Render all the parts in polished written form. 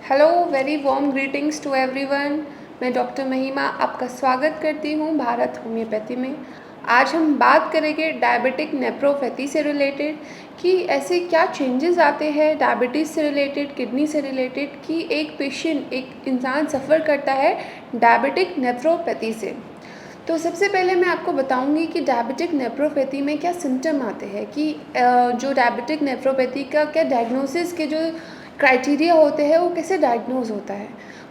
Hello, very warm greetings to everyone. मैं doctor Mahima आपका स्वागत करती हूँ भारत होम्योपैथी में। आज हम बात करेंगे डायबिटिक नेफ्रोपैथी से रिलेटेड कि ऐसे क्या चेंजेस आते हैं डायबिटीज़ से रिलेटेड, किडनी से रिलेटेड कि एक इंसान सफ़र करता है डायबिटिक नेफ्रोपैथी से। तो सबसे पहले मैं आपको बताऊंगी कि डायबिटिक नेफ्रोपैथी में क्या सिम्टम आते हैं कि जो डायबिटिक नेफ्रोपैथी का क्या डायग्नोसिस के जो क्राइटेरिया होते हैं वो कैसे डायग्नोज होता है।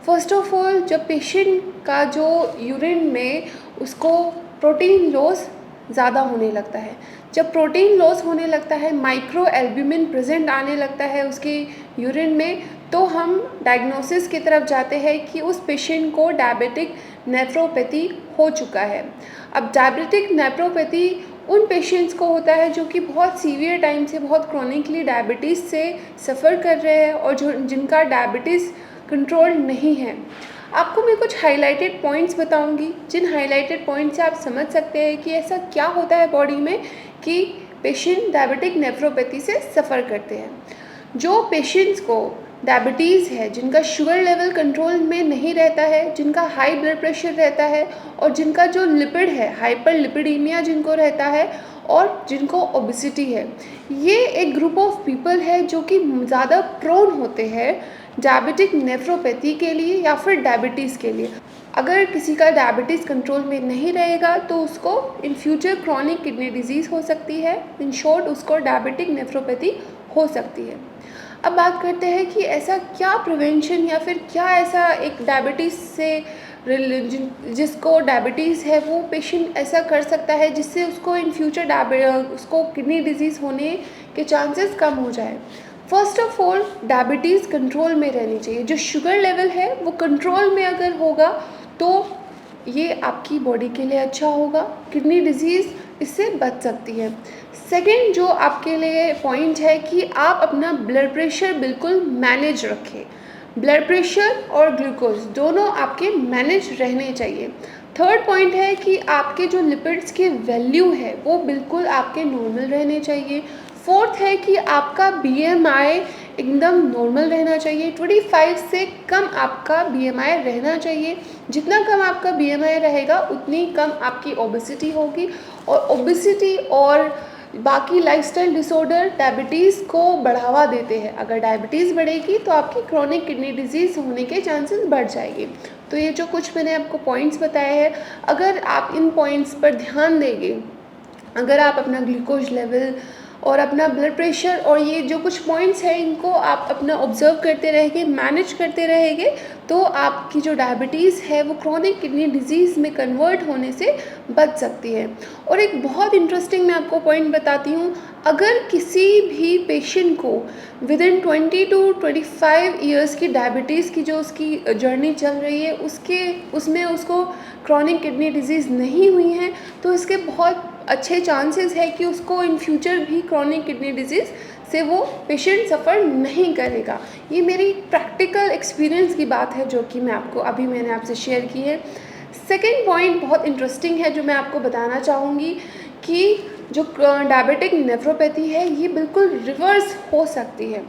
फर्स्ट ऑफ ऑल, जब पेशेंट का जो यूरिन में उसको प्रोटीन लॉस ज़्यादा होने लगता है, जब प्रोटीन लॉस होने लगता है, माइक्रो एल्ब्यूमिन प्रेजेंट आने लगता है उसके यूरिन में, तो हम डायग्नोसिस की तरफ जाते हैं कि उस पेशेंट को डायबिटिक नेफ्रोपैथी हो चुका है। अब डायबिटिक नेफ्रोपैथी उन पेशेंट्स को होता है जो कि बहुत सीवियर टाइम से, बहुत क्रॉनिकली डायबिटीज़ से सफ़र कर रहे हैं और जिनका डायबिटीज़ कंट्रोल नहीं है। आपको मैं कुछ हाइलाइटेड पॉइंट्स बताऊंगी, जिन हाइलाइटेड पॉइंट से आप समझ सकते हैं कि ऐसा क्या होता है बॉडी में कि पेशेंट डायबिटिक नेफ्रोपैथी से सफ़र करते हैं। जो पेशेंट्स को डायबिटीज़ है, जिनका शुगर लेवल कंट्रोल में नहीं रहता है, जिनका हाई ब्लड प्रेशर रहता है और जिनका जो लिपिड है, हाइपर लिपिडीमिया जिनको रहता है और जिनको ओबेसिटी है, ये एक ग्रुप ऑफ पीपल है जो कि ज़्यादा प्रोन होते हैं डायबिटिक नेफ्रोपैथी के लिए या फिर डायबिटीज़ के लिए। अगर किसी का डायबिटीज़ कंट्रोल में नहीं रहेगा तो उसको in future chronic kidney disease हो सकती है। इन शॉर्ट, उसको डायबिटिक नेफ्रोपैथी हो सकती है। अब बात करते हैं कि ऐसा क्या प्रिवेंशन या फिर क्या ऐसा एक डायबिटीज़ से जिसको डायबिटीज़ है वो पेशेंट ऐसा कर सकता है जिससे उसको इन फ्यूचर उसको किडनी डिजीज़ होने के चांसेस कम हो जाए। First of all, diabetes control में रहनी चाहिए। जो शुगर लेवल है वो कंट्रोल में अगर होगा तो ये आपकी बॉडी के लिए अच्छा होगा, किडनी डिजीज़ इससे बच सकती है। सेकंड जो आपके लिए पॉइंट है कि आप अपना ब्लड प्रेशर बिल्कुल मैनेज रखें। ब्लड प्रेशर और ग्लूकोज दोनों आपके मैनेज रहने चाहिए। थर्ड पॉइंट है कि आपके जो लिपिड्स के वैल्यू है वो बिल्कुल आपके नॉर्मल रहने चाहिए। फोर्थ है कि आपका बीएमआई एकदम नॉर्मल रहना चाहिए। 25 से कम आपका बीएमआई रहना चाहिए। जितना कम आपका बीएमआई रहेगा उतनी कम आपकी ओबेसिटी होगी, और ओबेसिटी और बाकी लाइफस्टाइल डिसऑर्डर डायबिटीज़ को बढ़ावा देते हैं। अगर डायबिटीज़ बढ़ेगी तो आपकी क्रॉनिक किडनी डिजीज़ होने के चांसेस बढ़ जाएंगे। तो ये जो कुछ मैंने आपको पॉइंट्स बताए हैं, अगर आप इन पॉइंट्स पर ध्यान देंगे, अगर आप अपना ग्लूकोज लेवल और अपना ब्लड प्रेशर और ये जो कुछ पॉइंट्स हैं इनको आप अपना ऑब्जर्व करते रहेंगे, मैनेज करते रहेंगे, तो आपकी जो डायबिटीज़ है वो क्रॉनिक किडनी डिजीज़ में कन्वर्ट होने से बच सकती है। और एक बहुत इंटरेस्टिंग मैं आपको पॉइंट बताती हूँ, अगर किसी भी पेशेंट को विद इन 20 to 25 ईयर्स की डायबिटीज़ की जो उसकी जर्नी चल रही है उसमें उसको क्रॉनिक किडनी डिजीज़ नहीं हुई है, तो इसके बहुत अच्छे चांसेस है कि उसको इन फ्यूचर भी क्रॉनिक किडनी डिजीज़ से वो पेशेंट सफ़र नहीं करेगा। ये मेरी प्रैक्टिकल एक्सपीरियंस की बात है जो कि मैंने आपसे शेयर की है। सेकेंड पॉइंट बहुत इंटरेस्टिंग है जो मैं आपको बताना चाहूँगी कि जो डायबिटिक नेफ्रोपैथी है ये बिल्कुल रिवर्स हो सकती है।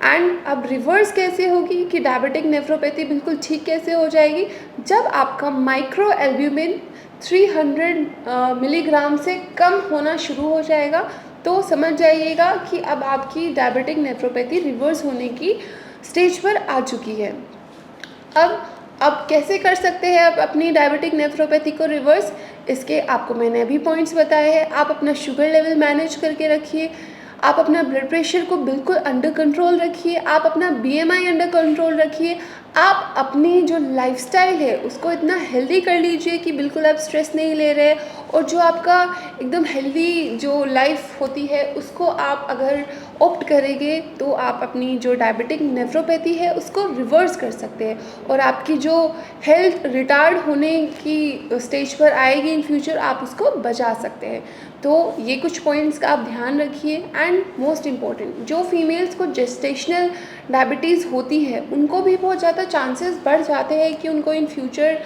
एंड अब रिवर्स कैसे होगी कि डायबिटिक नेफ्रोपैथी बिल्कुल ठीक कैसे हो जाएगी, जब आपका माइक्रो एल्ब्यूमिन 300 मिलीग्राम से कम होना शुरू हो जाएगा, तो समझ जाइएगा कि अब आपकी डायबिटिक नेफ्रोपैथी रिवर्स होने की स्टेज पर आ चुकी है। अब कैसे कर सकते हैं आप अपनी डायबिटिक नेफ्रोपैथी को रिवर्स, इसके आपको मैंने अभी पॉइंट्स बताए हैं। आप अपना शुगर लेवल मैनेज करके रखिए, आप अपना ब्लड प्रेशर को बिल्कुल अंडर कंट्रोल रखिए, आप अपना बीएमआई अंडर कंट्रोल रखिए, आप अपनी जो लाइफस्टाइल है उसको इतना हेल्दी कर लीजिए कि बिल्कुल आप स्ट्रेस नहीं ले रहे, और जो आपका एकदम हेल्दी जो लाइफ होती है उसको आप अगर ऑप्ट करेंगे तो आप अपनी जो डायबिटिक नेफ्रोपैथी है उसको रिवर्स कर सकते हैं, और आपकी जो हेल्थ रिटार्ड होने की स्टेज पर आएगी इन फ्यूचर आप उसको बचा सकते हैं। तो ये कुछ पॉइंट्स का आप ध्यान रखिए। एंड मोस्ट इम्पॉर्टेंट, जो फीमेल्स को जेस्टेशनल डायबिटीज़ होती है उनको भी बहुत ज़्यादा चांसेस बढ़ जाते हैं कि उनको इन फ्यूचर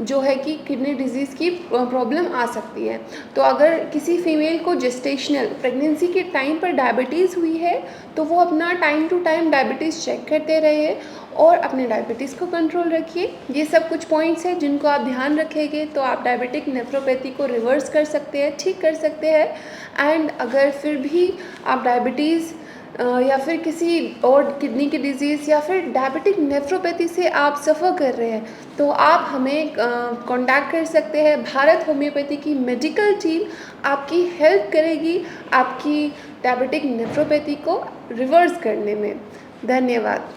जो है कि किडनी डिजीज़ की प्रॉब्लम आ सकती है। तो अगर किसी फीमेल को जेस्टेशनल प्रेगनेंसी के टाइम पर डायबिटीज़ हुई है तो वो अपना time to time diabetes check करते रहे, और अपने डायबिटीज़ को कंट्रोल रखिए। ये सब कुछ पॉइंट्स हैं जिनको आप ध्यान रखेंगे तो आप डायबिटिक नेफ्रोपैथी को रिवर्स कर सकते हैं, ठीक कर सकते हैं। एंड अगर फिर भी आप डायबिटीज़ या फिर किसी और किडनी की डिज़ीज़ या फिर डायबिटिक नेफ्रोपैथी से आप सफ़र कर रहे हैं तो आप हमें कांटेक्ट कर सकते हैं। भारत होम्योपैथी की मेडिकल टीम आपकी हेल्प करेगी आपकी डायबिटिक नेफ्रोपैथी को रिवर्स करने में। धन्यवाद।